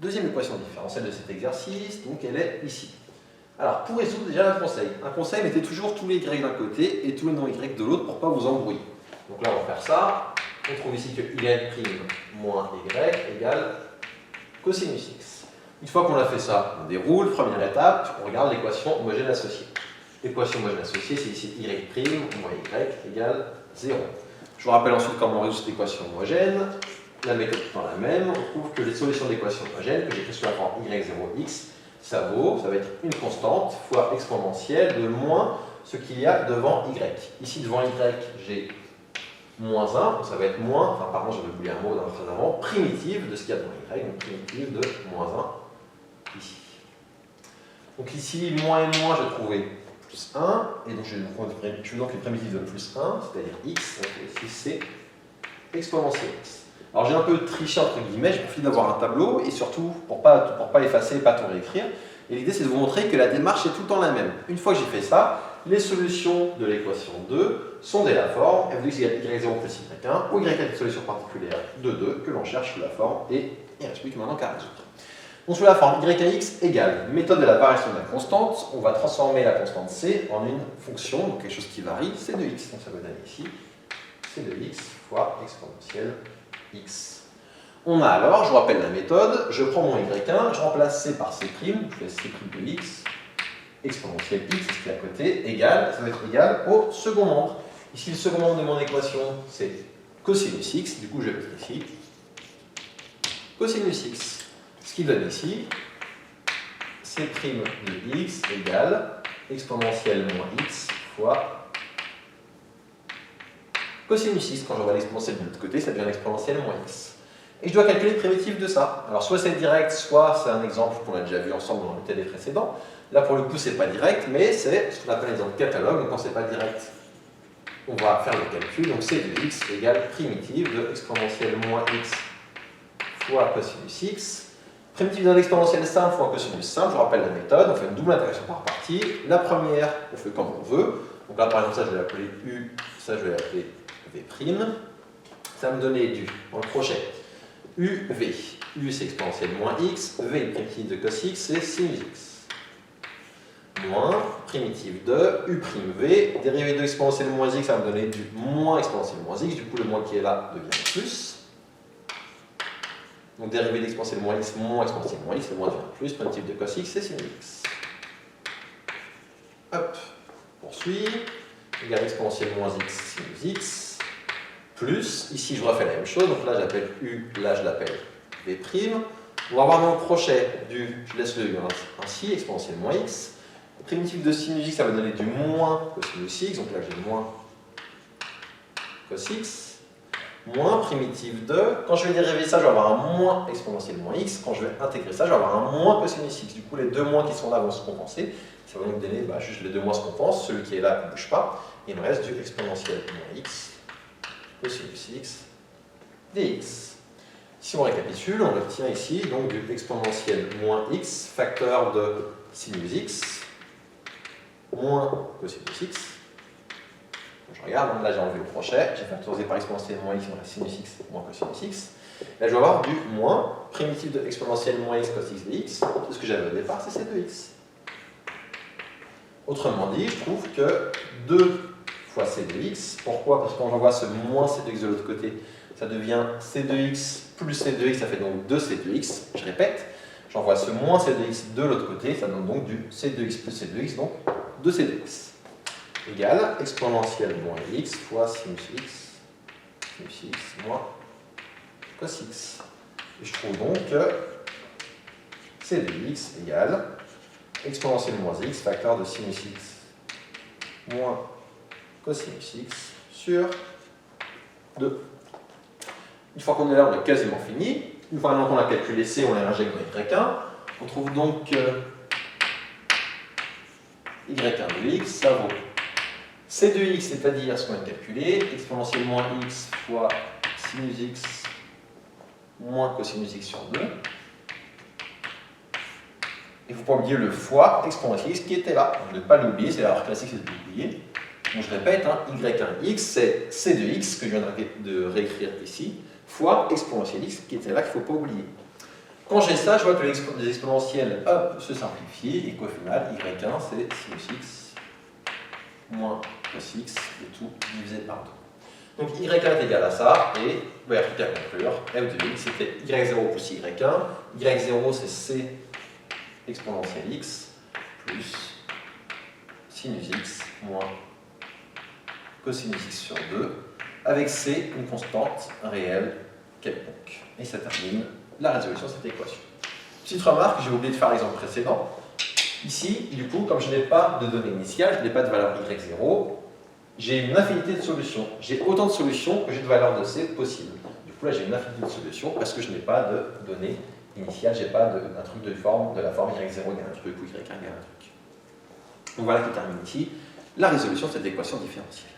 Deuxième équation différentielle de cet exercice, donc elle est ici. Alors, pour résoudre, déjà un conseil, mettez toujours tous les y d'un côté et tous les non-y de l'autre pour ne pas vous embrouiller. Donc là, on va faire ça. On trouve ici que y' moins y égale cosinus x. Une fois qu'on a fait ça, on déroule. Première étape, on regarde l'équation homogène associée. L'équation homogène associée, c'est ici y' moins y égale 0. Je vous rappelle ensuite comment on résout cette équation homogène. La méthode étant la même, on trouve que les solutions de l'équation homogène, que j'écris sous la forme y0x, ça va être une constante fois exponentielle de moins ce qu'il y a devant y. Ici, devant y, j'ai moins 1, donc ça va être moins, enfin pardon, j'avais oublié un mot dans la phrase avant, primitive de ce qu'il y a devant y, donc primitive de moins 1 ici. Donc ici, moins et moins, je trouvais plus 1, et donc je veux donc les primitives de plus 1, c'est-à-dire x, donc ici c'est exponentielle x. Alors j'ai un peu triché entre guillemets, j'ai profité d'avoir un tableau et surtout pour pas effacer et pas tout réécrire. Et l'idée c'est de vous montrer que la démarche est tout le temps la même. Une fois que j'ai fait ça, les solutions de l'équation 2 sont de la forme f de x égale y0 plus y1 ou y est une solution particulière de 2 que l'on cherche sous la forme et il ne reste plus que maintenant qu'à résoudre. Donc sous la forme y(x) égale méthode de la variation de la constante, on va transformer la constante c en une fonction, donc quelque chose qui varie, c de x. Donc ça va donner ici c de x fois exponentielle x. On a alors, je vous rappelle la méthode, je prends mon y1, je remplace c par c', je fais c' de x, exponentielle x, ce qui est à côté, égale, ça va être égal au second membre. Ici, le second membre de mon équation, c'est cosinus x, du coup je vais mettre ici cosinus x. Ce qui donne ici c' de x égale exponentielle moins x fois cosinus x. Quand j'envoie l'exponentielle de l'autre côté, ça devient l'exponentielle moins x. Et je dois calculer le primitif de ça. Alors soit c'est direct, soit c'est un exemple qu'on a déjà vu ensemble dans le TD précédent. Là pour le coup c'est pas direct, mais c'est ce qu'on appelle l'exemple catalogue. Donc quand c'est pas direct, on va faire le calcul. Donc c de x égale primitive de exponentielle moins x fois cosinus x. Primitive de l'exponentielle simple fois cosinus simple. Je vous rappelle la méthode. On fait une double intégration par partie. La première, on fait comme on veut. Donc là par exemple ça je vais l'appeler u, ça je vais l'appeler v'. Ça va me donner du, dans le crochet, uv. U c'est exponentielle moins x, v primitive de cos x, c'est sinus x. Moins primitive de u'v, dérivée de exponentielle moins x, ça va me donner du moins exponentielle moins x, du coup le moins qui est là devient plus. Donc dérivée d'exponentielle moins x, moins exponentielle moins x, le moins devient plus, primitive de cos x, c'est sinus x. Hop, poursuit, égale exponentielle moins x, sinus x. Plus, ici je refais la même chose, donc là j'appelle U, là je l'appelle V'. On va avoir dans le crochet du, je laisse le U ainsi, exponentielle moins x. Primitive de sinus x, ça va donner du moins cosinus x, donc là j'ai moins cos x. Moins primitive de, quand je vais dériver ça, je vais avoir un moins exponentielle moins x. Quand je vais intégrer ça, je vais avoir un moins cosinus x. Du coup, les deux moins qui sont là vont se compenser. Ça va donc donner, juste les deux moins se compensent. Celui qui est là ne bouge pas. Il me reste du exponentielle moins x cosinus x dx. Si on récapitule, on obtient ici donc du exponentielle moins x, facteur de sinus x, moins cosinus x. Donc je regarde, donc là j'ai enlevé le crochet, j'ai factorisé par exponentielle moins x, il me reste sinus x moins cosinus x. Là je vais avoir du moins, primitive de exponentielle moins x cos x dx, tout ce que j'avais au départ, c'est c de x. Autrement dit, je trouve que 2 fois c de x. Pourquoi? Parce que quand j'envoie ce moins c de x de l'autre côté, ça devient c de x plus c de x, ça fait donc 2c de x. Je répète, j'envoie ce moins c de x de l'autre côté, ça donne donc du c de x plus c de x, donc 2c de x. Égale exponentielle moins x fois sinus x moins cos x. Et je trouve donc que c de x égale exponentielle moins x, facteur de sinus x moins cosinus x sur 2. Une fois qu'on est là, on est quasiment fini. Une fois qu'on a calculé c, on les injecte dans y1. On trouve donc que y1 de x, ça vaut c de x, c'est-à-dire ce qu'on a calculé, exponentielle moins x fois sinus x moins cosinus x sur 2. Il ne faut pas oublier le fois exponentielle x qui était là. Donc, ne pas l'oublier, c'est l'erreur classique, c'est de l'oublier. Donc je répète, y1x, c'est c de x que je viens de réécrire ici, fois exponentielle x qui était là, qu'il ne faut pas oublier. Quand j'ai ça, je vois que les exponentielles hop, se simplifient et qu'au final, y1 c'est sinus x moins cos x, le tout divisé par 2. Donc y1 est égal à ça, et il n'y a plus qu'à conclure. f de x c'était y0 plus y1. Y0 c'est c exponentielle x plus sinus x moins cosinus x sur 2, avec c une constante réelle quelconque. Et ça termine la résolution de cette équation. Petite remarque, j'ai oublié de faire l'exemple précédent. Ici, du coup, comme je n'ai pas de données initiales, je n'ai pas de valeur y0, j'ai une infinité de solutions. J'ai autant de solutions que j'ai de valeurs de c possibles. Du coup, là, j'ai une infinité de solutions parce que je n'ai pas de données initiales, je n'ai pas un truc de la forme y0 égale un truc ou y1 égale un truc. Donc voilà qui termine ici la résolution de cette équation différentielle.